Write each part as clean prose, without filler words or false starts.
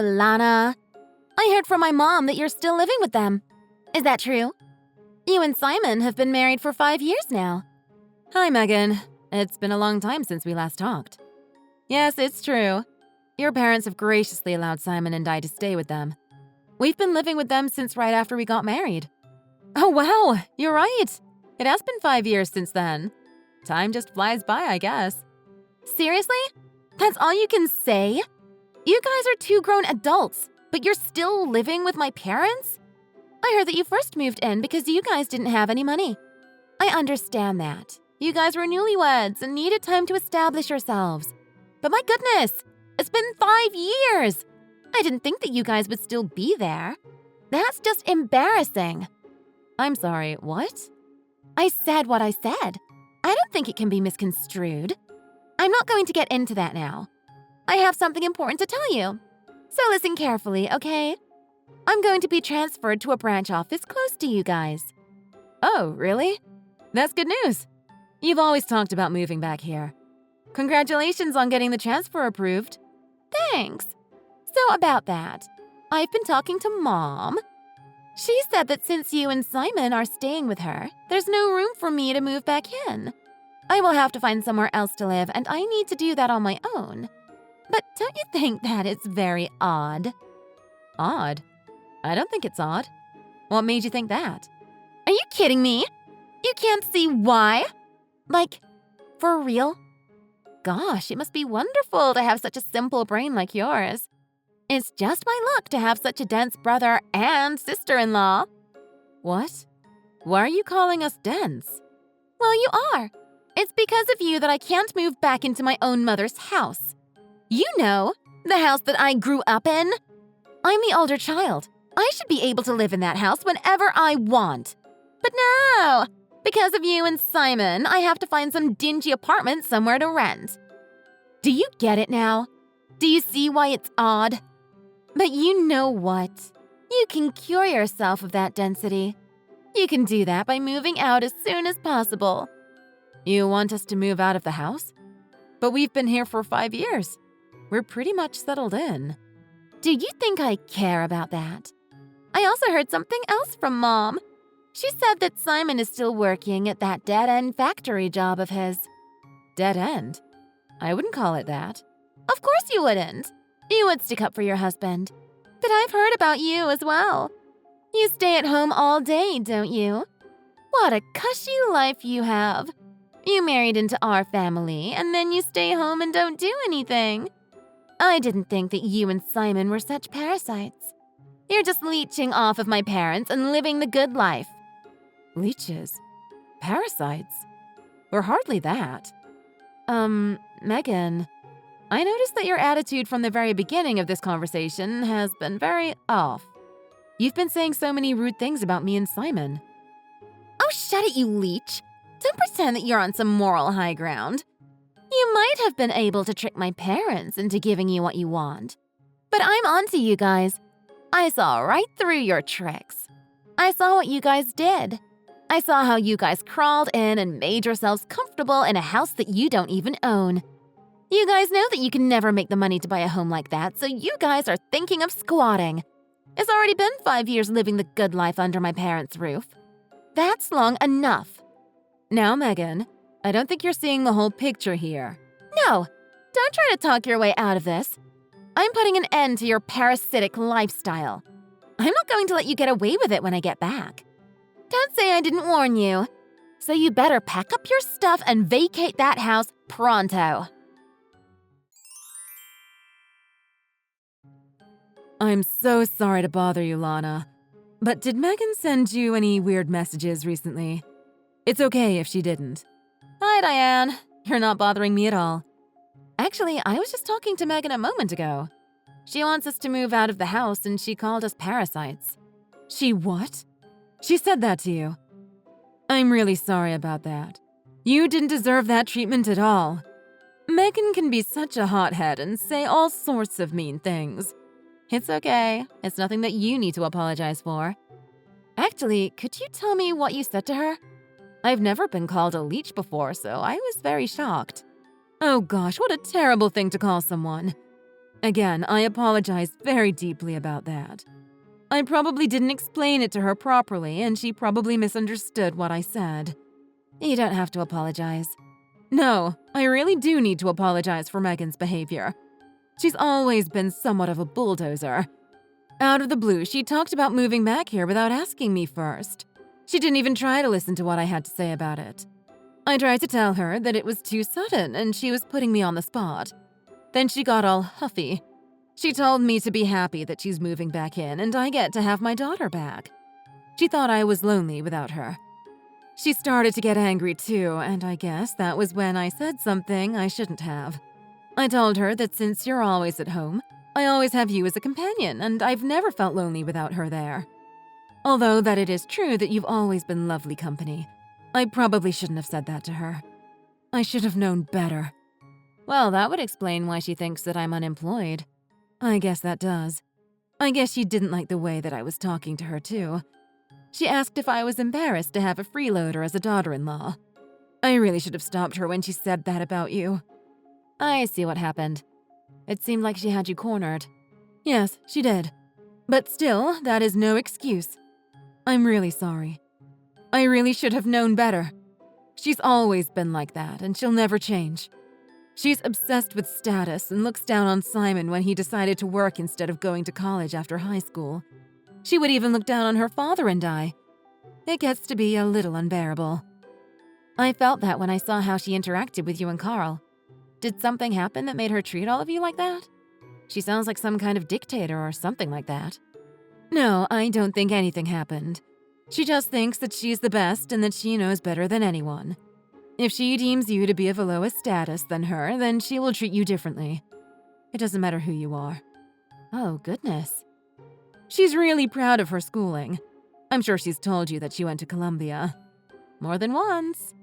Lana. I heard from my mom that you're still living with them. Is that true? You and Simon have been married for 5 years now. Hi, Megan. It's been a long time since we last talked. Yes, it's true. Your parents have graciously allowed Simon and I to stay with them. We've been living with them since right after we got married. Oh, wow, you're right. It has been 5 years since then. Time just flies by, I guess. Seriously? That's all you can say? You guys are 2 grown adults, but you're still living with my parents? I heard that you first moved in because you guys didn't have any money. I understand that. You guys were newlyweds and needed time to establish yourselves. But my goodness, it's been 5 years! I didn't think that you guys would still be there. That's just embarrassing. I'm sorry, what? I said what I said. I don't think it can be misconstrued. I'm not going to get into that now. I have something important to tell you. So listen carefully, okay? I'm going to be transferred to a branch office close to you guys. Oh, really? That's good news. You've always talked about moving back here. Congratulations on getting the transfer approved. Thanks. So about that, I've been talking to Mom. She said that since you and Simon are staying with her, there's no room for me to move back in. I will have to find somewhere else to live, and I need to do that on my own. But don't you think that it's very odd? Odd? I don't think it's odd. What made you think that? Are you kidding me? You can't see why? Like, for real? Gosh, it must be wonderful to have such a simple brain like yours. It's just my luck to have such a dense brother and sister-in-law. What? Why are you calling us dense? Well, you are. It's because of you that I can't move back into my own mother's house. You know, the house that I grew up in. I'm the older child. I should be able to live in that house whenever I want. But no, because of you and Simon, I have to find some dingy apartment somewhere to rent. Do you get it now? Do you see why it's odd? But you know what? You can cure yourself of that density. You can do that by moving out as soon as possible. You want us to move out of the house? But we've been here for 5 years. We're pretty much settled in. Do you think I care about that? I also heard something else from Mom. She said that Simon is still working at that dead-end factory job of his. Dead end? I wouldn't call it that. Of course you wouldn't. You would stick up for your husband. But I've heard about you as well. You stay at home all day, don't you? What a cushy life you have. You married into our family, and then you stay home and don't do anything. I didn't think that you and Simon were such parasites. You're just leeching off of my parents and living the good life. Leeches? Parasites? We're hardly that. Megan, I noticed that your attitude from the very beginning of this conversation has been very off. You've been saying so many rude things about me and Simon. Oh, shut it, you leech. Don't pretend that you're on some moral high ground. You might have been able to trick my parents into giving you what you want. But I'm onto you guys. I saw right through your tricks. I saw what you guys did. I saw how you guys crawled in and made yourselves comfortable in a house that you don't even own. You guys know that you can never make the money to buy a home like that, so you guys are thinking of squatting. It's already been 5 years living the good life under my parents' roof. That's long enough. Now, Megan, I don't think you're seeing the whole picture here. No, don't try to talk your way out of this. I'm putting an end to your parasitic lifestyle. I'm not going to let you get away with it when I get back. Don't say I didn't warn you. So you better pack up your stuff and vacate that house pronto. I'm so sorry to bother you, Lana. But did Megan send you any weird messages recently? It's okay if she didn't. Hi, Diane. You're not bothering me at all. Actually, I was just talking to Megan a moment ago. She wants us to move out of the house and she called us parasites. She what? She said that to you. I'm really sorry about that. You didn't deserve that treatment at all. Megan can be such a hothead and say all sorts of mean things. It's okay. It's nothing that you need to apologize for. Actually, could you tell me what you said to her? I've never been called a leech before, so I was very shocked. Oh gosh, what a terrible thing to call someone. Again, I apologize very deeply about that. I probably didn't explain it to her properly, and she probably misunderstood what I said. You don't have to apologize. No, I really do need to apologize for Megan's behavior. She's always been somewhat of a bulldozer. Out of the blue, she talked about moving back here without asking me first. She didn't even try to listen to what I had to say about it. I tried to tell her that it was too sudden and she was putting me on the spot. Then she got all huffy. She told me to be happy that she's moving back in and I get to have my daughter back. She thought I was lonely without her. She started to get angry too, and I guess that was when I said something I shouldn't have. I told her that since you're always at home, I always have you as a companion, and I've never felt lonely without her there. Although that it is true that you've always been lovely company, I probably shouldn't have said that to her. I should have known better. Well, that would explain why she thinks that I'm unemployed. I guess that does. I guess she didn't like the way that I was talking to her too. She asked if I was embarrassed to have a freeloader as a daughter-in-law. I really should have stopped her when she said that about you. I see what happened. It seemed like she had you cornered. Yes, she did. But still, that is no excuse. I'm really sorry. I really should have known better. She's always been like that, and she'll never change. She's obsessed with status and looks down on Simon when he decided to work instead of going to college after high school. She would even look down on her father and I. It gets to be a little unbearable. I felt that when I saw how she interacted with you and Carl. Did something happen that made her treat all of you like that? She sounds like some kind of dictator or something like that. No, I don't think anything happened. She just thinks that she's the best and that she knows better than anyone. If she deems you to be of a lower status than her, then she will treat you differently. It doesn't matter who you are. Oh, goodness. She's really proud of her schooling. I'm sure she's told you that she went to Columbia. More than once.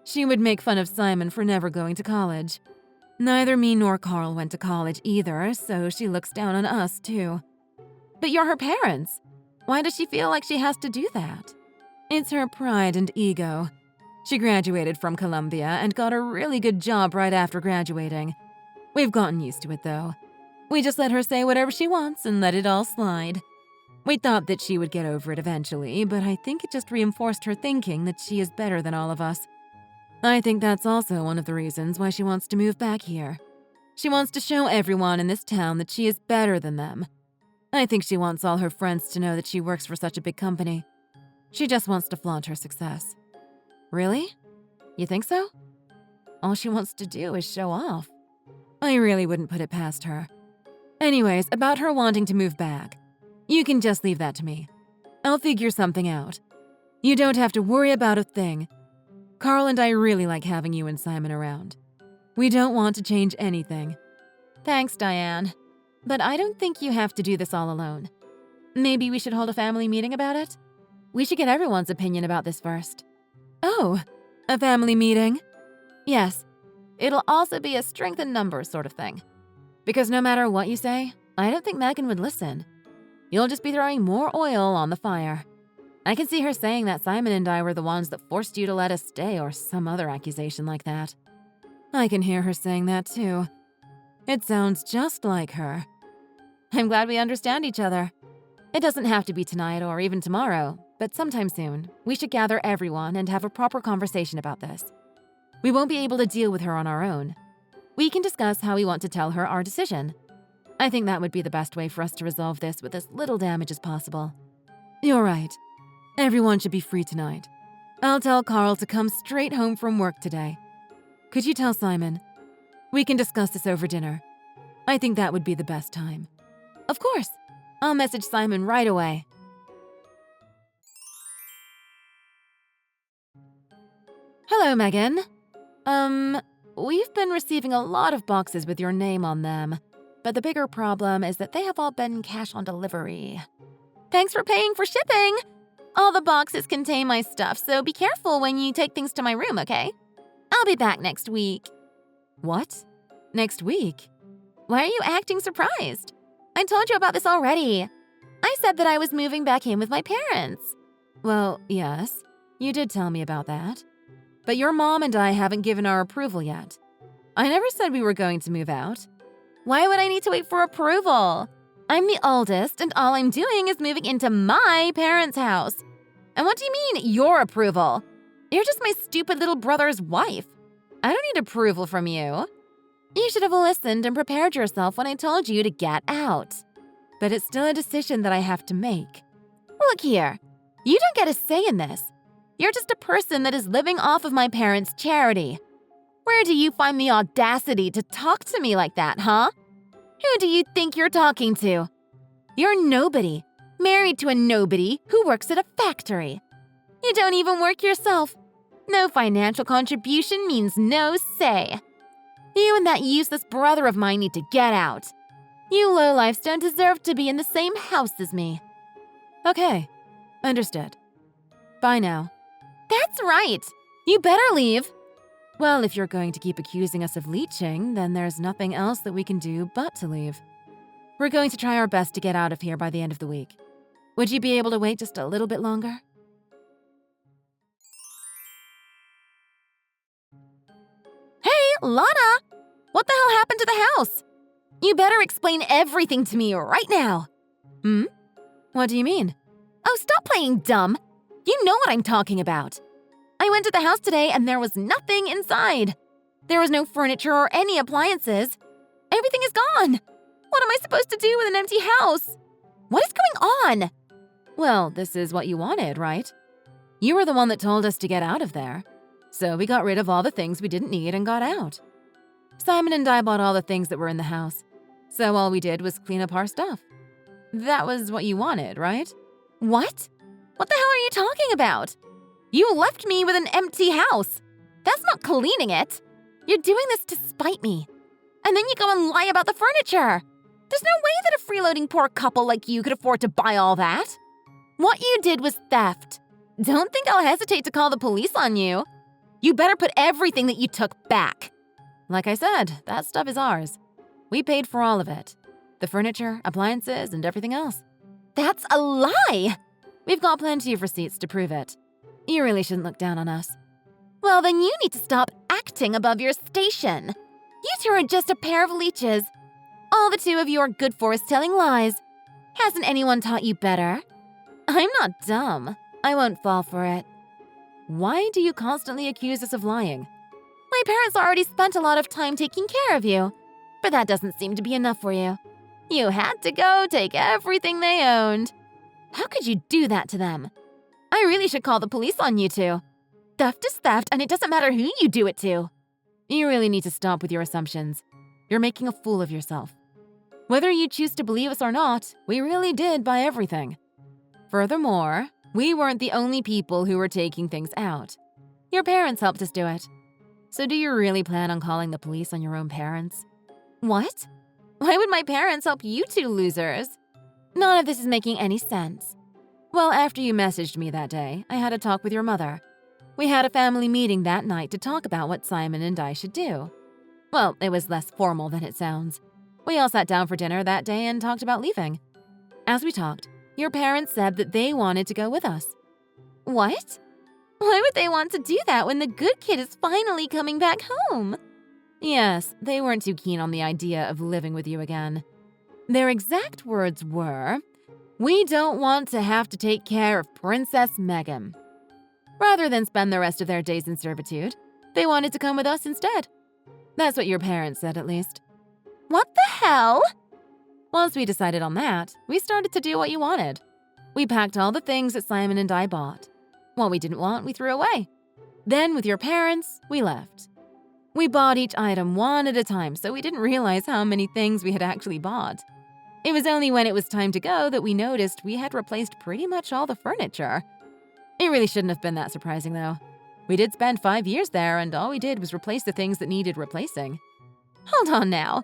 She would make fun of Simon for never going to college. Neither me nor Carl went to college either, so she looks down on us too. But you're her parents. Why does she feel like she has to do that? It's her pride and ego. She graduated from Columbia and got a really good job right after graduating. We've gotten used to it though. We just let her say whatever she wants and let it all slide. We thought that she would get over it eventually, but I think it just reinforced her thinking that she is better than all of us. I think that's also one of the reasons why she wants to move back here. She wants to show everyone in this town that she is better than them. I think she wants all her friends to know that she works for such a big company. She just wants to flaunt her success. Really? You think so? All she wants to do is show off. I really wouldn't put it past her. Anyways, about her wanting to move back. You can just leave that to me. I'll figure something out. You don't have to worry about a thing. Carl and I really like having you and Simon around. We don't want to change anything. Thanks, Diane. But I don't think you have to do this all alone. Maybe we should hold a family meeting about it? We should get everyone's opinion about this first. Oh, a family meeting? Yes. It'll also be a strength in numbers sort of thing. Because no matter what you say, I don't think Megan would listen. You'll just be throwing more oil on the fire. I can see her saying that Simon and I were the ones that forced you to let us stay or some other accusation like that. I can hear her saying that too. It sounds just like her. I'm glad we understand each other. It doesn't have to be tonight or even tomorrow, but sometime soon, we should gather everyone and have a proper conversation about this. We won't be able to deal with her on our own. We can discuss how we want to tell her our decision. I think that would be the best way for us to resolve this with as little damage as possible. You're right. Everyone should be free tonight. I'll tell Carl to come straight home from work today. Could you tell Simon? We can discuss this over dinner. I think that would be the best time. Of course. I'll message Simon right away. Hello, Megan. We've been receiving a lot of boxes with your name on them, but the bigger problem is that they have all been cash on delivery. Thanks for paying for shipping! All the boxes contain my stuff, so be careful when you take things to my room, okay? I'll be back next week. What? Next week? Why are you acting surprised? I told you about this already. I said that I was moving back in with my parents. Well, yes, you did tell me about that. But your mom and I haven't given our approval yet. I never said we were going to move out. Why would I need to wait for approval? I'm the oldest, and all I'm doing is moving into my parents' house. And what do you mean, your approval? You're just my stupid little brother's wife. I don't need approval from you. You should have listened and prepared yourself when I told you to get out. But it's still a decision that I have to make. Look here, you don't get a say in this. You're just a person that is living off of my parents' charity. Where do you find the audacity to talk to me like that, huh? Who do you think you're talking to? You're nobody, married to a nobody who works at a factory. You don't even work yourself. No financial contribution means no say. You and that useless brother of mine need to get out. You lowlifes don't deserve to be in the same house as me. Okay, understood. Bye now. That's right. You better leave. Well, if you're going to keep accusing us of leeching, then there's nothing else that we can do but to leave. We're going to try our best to get out of here by the end of the week. Would you be able to wait just a little bit longer? Hey, Lana! What the hell happened to the house? You better explain everything to me right now. What do you mean? Oh, stop playing dumb. You know what I'm talking about. I went to the house today and there was nothing inside. There was no furniture or any appliances. Everything is gone. What am I supposed to do with an empty house? What is going on? Well, this is what you wanted, right? You were the one that told us to get out of there. So we got rid of all the things we didn't need and got out. Simon and I bought all the things that were in the house. So all we did was clean up our stuff. That was what you wanted, right? What? What the hell are you talking about? You left me with an empty house. That's not cleaning it. You're doing this to spite me. And then you go and lie about the furniture. There's no way that a freeloading poor couple like you could afford to buy all that. What you did was theft. Don't think I'll hesitate to call the police on you. You better put everything that you took back. Like I said, that stuff is ours. We paid for all of it. The furniture, appliances, and everything else. That's a lie! We've got plenty of receipts to prove it. You really shouldn't look down on us. Well, then you need to stop acting above your station. You two are just a pair of leeches. All the two of you are good for is telling lies. Hasn't anyone taught you better? I'm not dumb. I won't fall for it. Why do you constantly accuse us of lying? My parents already spent a lot of time taking care of you, but that doesn't seem to be enough for you. You had to go take everything they owned. How could you do that to them? I really should call the police on you two. Theft is theft, and it doesn't matter who you do it to. You really need to stop with your assumptions. You're making a fool of yourself. Whether you choose to believe us or not, we really did buy everything. Furthermore, we weren't the only people who were taking things out. Your parents helped us do it. So do you really plan on calling the police on your own parents? What? Why would my parents help you two losers? None of this is making any sense. Well, after you messaged me that day, I had a talk with your mother. We had a family meeting that night to talk about what Simon and I should do. Well, it was less formal than it sounds. We all sat down for dinner that day and talked about leaving. As we talked, your parents said that they wanted to go with us. What? Why would they want to do that when the good kid is finally coming back home? Yes, they weren't too keen on the idea of living with you again. Their exact words were, "We don't want to have to take care of Princess Megan." Rather than spend the rest of their days in servitude, they wanted to come with us instead. That's what your parents said, at least. What the hell? Once we decided on that, we started to do what you wanted. We packed all the things that Simon and I bought. What we didn't want, we threw away. Then, with your parents, we left. We bought each item one at a time, so we didn't realize how many things we had actually bought. It was only when it was time to go that we noticed we had replaced pretty much all the furniture. It really shouldn't have been that surprising, though. We did spend 5 years there, and all we did was replace the things that needed replacing. Hold on now.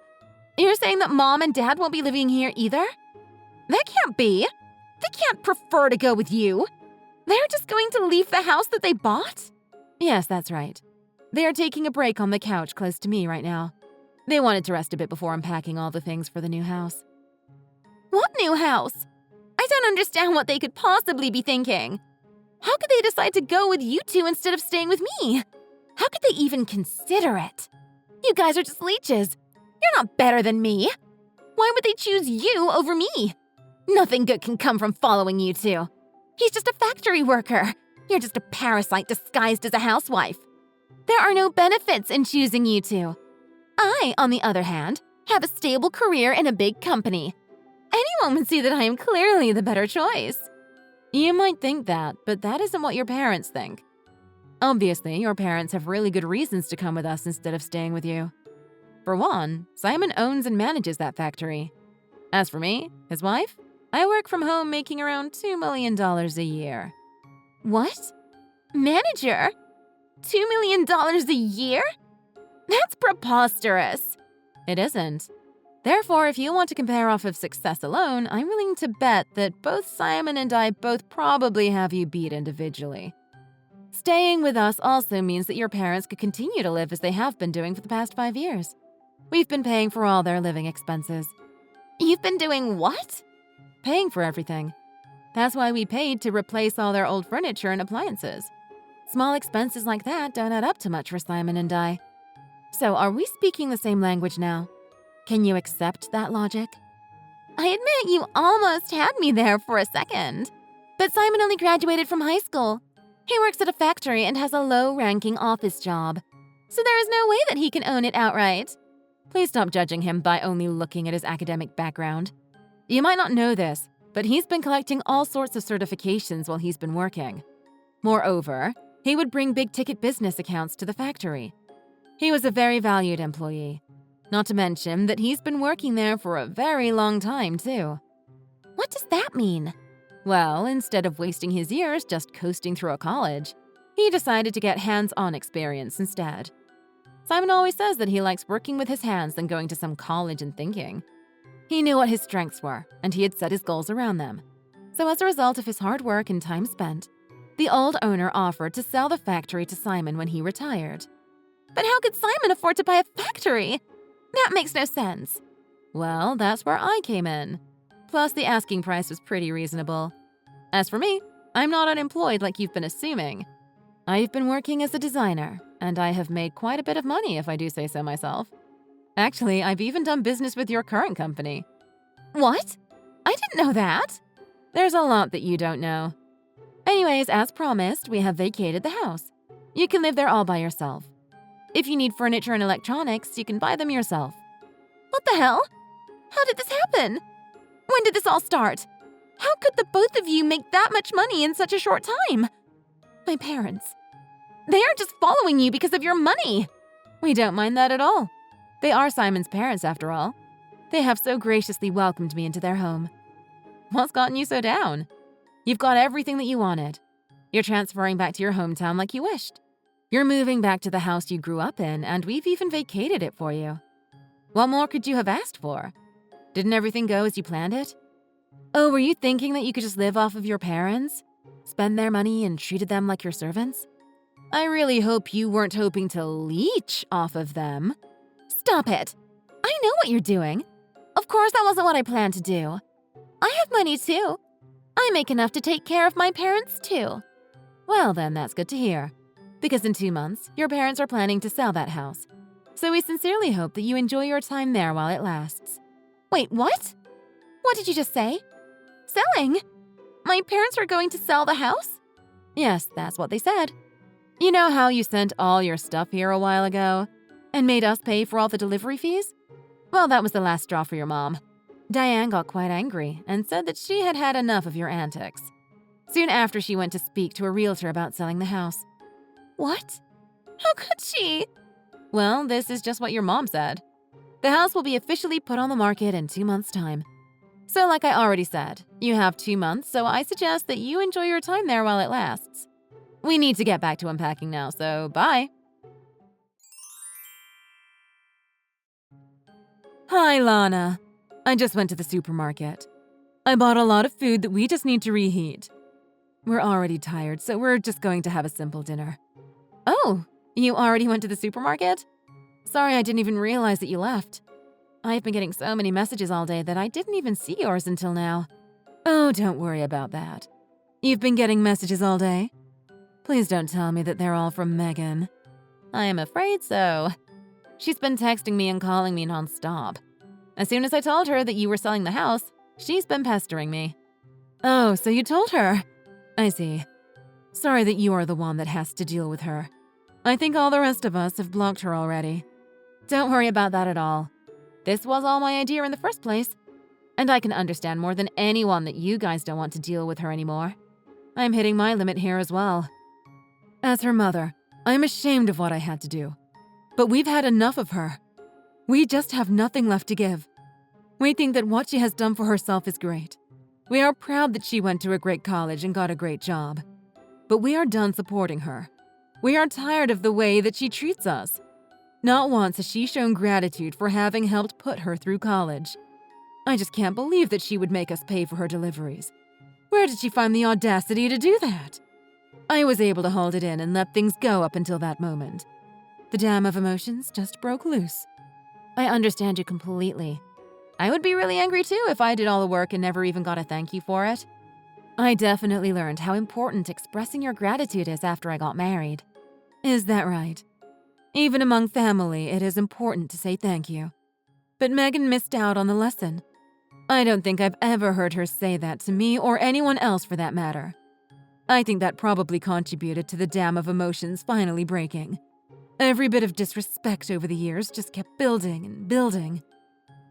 You're saying that Mom and Dad won't be living here either? That can't be. They can't prefer to go with you. They're just going to leave the house that they bought? Yes, that's right. They are taking a break on the couch close to me right now. They wanted to rest a bit before unpacking all the things for the new house. What new house? I don't understand what they could possibly be thinking. How could they decide to go with you two instead of staying with me? How could they even consider it? You guys are just leeches. You're not better than me. Why would they choose you over me? Nothing good can come from following you two. He's just a factory worker. You're just a parasite disguised as a housewife. There are no benefits in choosing you two. I, on the other hand, have a stable career in a big company. Anyone would see that I am clearly the better choice. You might think that, but that isn't what your parents think. Obviously, your parents have really good reasons to come with us instead of staying with you. For one, Simon owns and manages that factory. As for me, his wife, I work from home making around $2 million a year. What? Manager? $2 million a year? That's preposterous. It isn't. Therefore, if you want to compare off of success alone, I'm willing to bet that both Simon and I both probably have you beat individually. Staying with us also means that your parents could continue to live as they have been doing for the past 5 years. We've been paying for all their living expenses. You've been doing what? Paying for everything. That's why we paid to replace all their old furniture and appliances. Small expenses like that don't add up to much for Simon and I. So are we speaking the same language now? Can you accept that logic? I admit you almost had me there for a second. But Simon only graduated from high school. He works at a factory and has a low-ranking office job. So there is no way that he can own it outright. Please stop judging him by only looking at his academic background. You might not know this, but he's been collecting all sorts of certifications while he's been working. Moreover, he would bring big-ticket business accounts to the factory. He was a very valued employee. Not to mention that he's been working there for a very long time, too. What does that mean? Well, instead of wasting his years just coasting through a college, he decided to get hands-on experience instead. Simon always says that he likes working with his hands than going to some college and thinking. He knew what his strengths were, and he had set his goals around them. So as a result of his hard work and time spent, the old owner offered to sell the factory to Simon when he retired. But how could Simon afford to buy a factory? That makes no sense. Well, that's where I came in. Plus, the asking price was pretty reasonable. As for me, I'm not unemployed like you've been assuming. I've been working as a designer, and I have made quite a bit of money if I do say so myself. Actually, I've even done business with your current company. What? I didn't know that. There's a lot that you don't know. Anyways, as promised, we have vacated the house. You can live there all by yourself. If you need furniture and electronics, you can buy them yourself. What the hell? How did this happen? When did this all start? How could the both of you make that much money in such a short time? My parents. They are just following you because of your money. We don't mind that at all. They are Simon's parents, after all. They have so graciously welcomed me into their home. What's gotten you so down? You've got everything that you wanted. You're transferring back to your hometown like you wished. You're moving back to the house you grew up in, and we've even vacated it for you. What more could you have asked for? Didn't everything go as you planned it? Oh, were you thinking that you could just live off of your parents? Spend their money and treated them like your servants? I really hope you weren't hoping to leech off of them. Stop it. I know what you're doing. Of course, that wasn't what I planned to do. I have money too. I make enough to take care of my parents too. Well then, that's good to hear. Because in 2 months, your parents are planning to sell that house. So we sincerely hope that you enjoy your time there while it lasts. Wait, what? What did you just say? Selling? My parents are going to sell the house? Yes, that's what they said. You know how you sent all your stuff here a while ago and made us pay for all the delivery fees? Well, that was the last straw for your mom. Diane got quite angry and said that she had had enough of your antics. Soon after, she went to speak to a realtor about selling the house. What? How could she? Well, this is just what your mom said. The house will be officially put on the market in 2 months' time. So like I already said, you have 2 months, so I suggest that you enjoy your time there while it lasts. We need to get back to unpacking now, so bye. Hi, Lana. I just went to the supermarket. I bought a lot of food that we just need to reheat. We're already tired, so we're just going to have a simple dinner. Oh, you already went to the supermarket? Sorry, I didn't even realize that you left. I've been getting so many messages all day that I didn't even see yours until now. Oh, don't worry about that. You've been getting messages all day? Please don't tell me that they're all from Megan. I am afraid so. She's been texting me and calling me nonstop. As soon as I told her that you were selling the house, she's been pestering me. Oh, so you told her? I see. Sorry that you are the one that has to deal with her. I think all the rest of us have blocked her already. Don't worry about that at all. This was all my idea in the first place. And I can understand more than anyone that you guys don't want to deal with her anymore. I'm hitting my limit here as well. As her mother, I'm ashamed of what I had to do. But we've had enough of her. We just have nothing left to give. We think that what she has done for herself is great. We are proud that she went to a great college and got a great job. But we are done supporting her. We are tired of the way that she treats us. Not once has she shown gratitude for having helped put her through college. I just can't believe that she would make us pay for her deliveries. Where did she find the audacity to do that? I was able to hold it in and let things go up until that moment. The dam of emotions just broke loose. I understand you completely. I would be really angry too if I did all the work and never even got a thank you for it. I definitely learned how important expressing your gratitude is after I got married. Is that right? Even among family, it is important to say thank you. But Megan missed out on the lesson. I don't think I've ever heard her say that to me or anyone else for that matter. I think that probably contributed to the dam of emotions finally breaking. Every bit of disrespect over the years just kept building and building.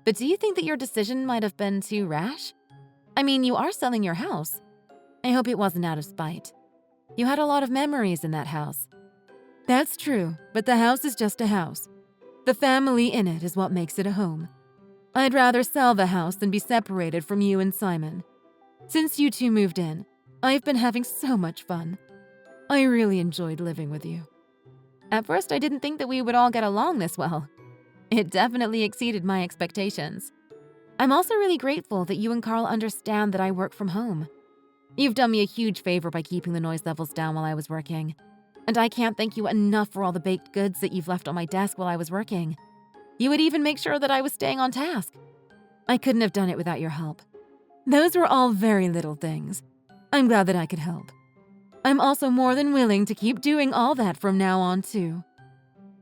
But do you think that your decision might have been too rash? I mean, you are selling your house. I hope it wasn't out of spite. You had a lot of memories in that house. That's true, but the house is just a house. The family in it is what makes it a home. I'd rather sell the house than be separated from you and Simon. Since you two moved in, I've been having so much fun. I really enjoyed living with you. At first, I didn't think that we would all get along this well. It definitely exceeded my expectations. I'm also really grateful that you and Carl understand that I work from home. You've done me a huge favor by keeping the noise levels down while I was working. And I can't thank you enough for all the baked goods that you've left on my desk while I was working. You would even make sure that I was staying on task. I couldn't have done it without your help. Those were all very little things. I'm glad that I could help. I'm also more than willing to keep doing all that from now on, too.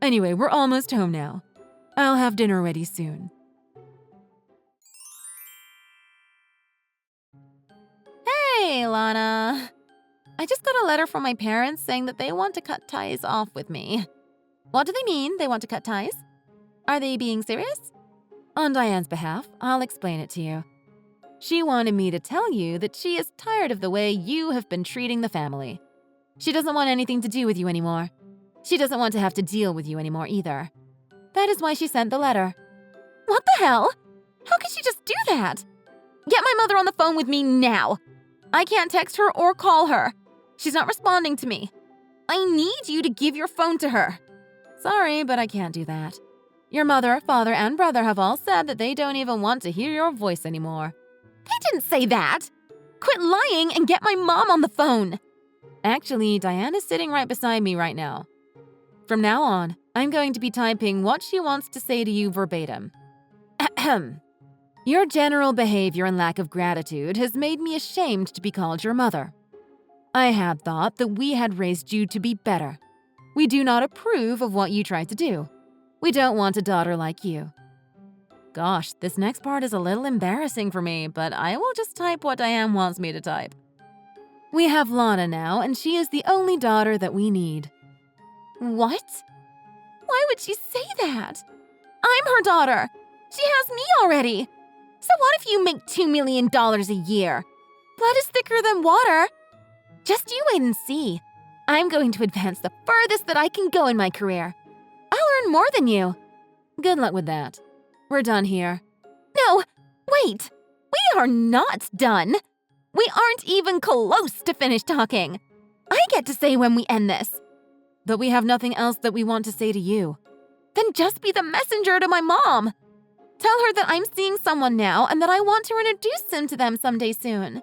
Anyway, we're almost home now. I'll have dinner ready soon. Hey, Lana. I just got a letter from my parents saying that they want to cut ties off with me. What do they mean, they want to cut ties? Are they being serious? On Diane's behalf, I'll explain it to you. She wanted me to tell you that she is tired of the way you have been treating the family. She doesn't want anything to do with you anymore. She doesn't want to have to deal with you anymore either. That is why she sent the letter. What the hell? How could she just do that? Get my mother on the phone with me now. I can't text her or call her. She's not responding to me. I need you to give your phone to her. Sorry, but I can't do that. Your mother, father, and brother have all said that they don't even want to hear your voice anymore. They didn't say that. Quit lying and get my mom on the phone. Actually, Diane is sitting right beside me right now. From now on, I'm going to be typing what she wants to say to you verbatim. Ahem. Your general behavior and lack of gratitude has made me ashamed to be called your mother. I had thought that we had raised you to be better. We do not approve of what you tried to do. We don't want a daughter like you. Gosh, this next part is a little embarrassing for me, but I will just type what Diane wants me to type. We have Lana now, and she is the only daughter that we need. What? Why would she say that? I'm her daughter. She has me already. So what if you make $2 million a year? Blood is thicker than water. Just you wait and see. I'm going to advance the furthest that I can go in my career. I'll earn more than you. Good luck with that. We're done here. No, wait. We are not done. We aren't even close to finish talking. I get to say when we end this. But we have nothing else that we want to say to you. Then just be the messenger to my mom. Tell her that I'm seeing someone now and that I want to introduce him to them someday soon.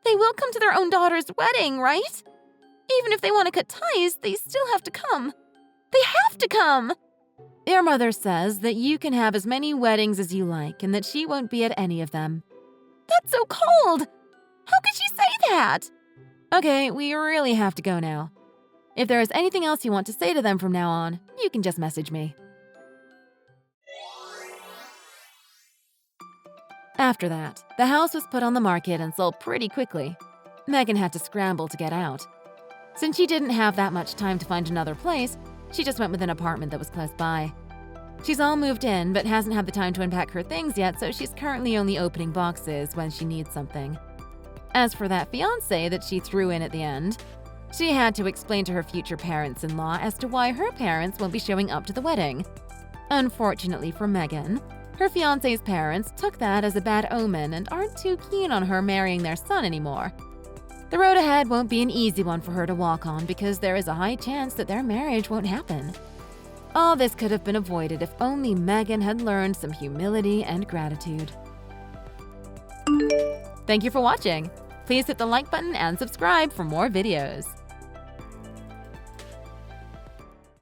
They will come to their own daughter's wedding, right? Even if they want to cut ties, they still have to come. They have to come! Your mother says that you can have as many weddings as you like and that she won't be at any of them. That's so cold! How could she say that? Okay, we really have to go now. If there is anything else you want to say to them from now on, you can just message me. After that, the house was put on the market and sold pretty quickly. Megan had to scramble to get out. Since she didn't have that much time to find another place, she just went with an apartment that was close by. She's all moved in, but hasn't had the time to unpack her things yet, so she's currently only opening boxes when she needs something. As for that fiancé that she threw in at the end, she had to explain to her future parents-in-law as to why her parents won't be showing up to the wedding. Unfortunately for Megan, her fiancé's parents took that as a bad omen and aren't too keen on her marrying their son anymore. The road ahead won't be an easy one for her to walk on because there is a high chance that their marriage won't happen. All this could have been avoided if only Megan had learned some humility and gratitude. Thank you for watching. Please hit the like button and subscribe for more videos.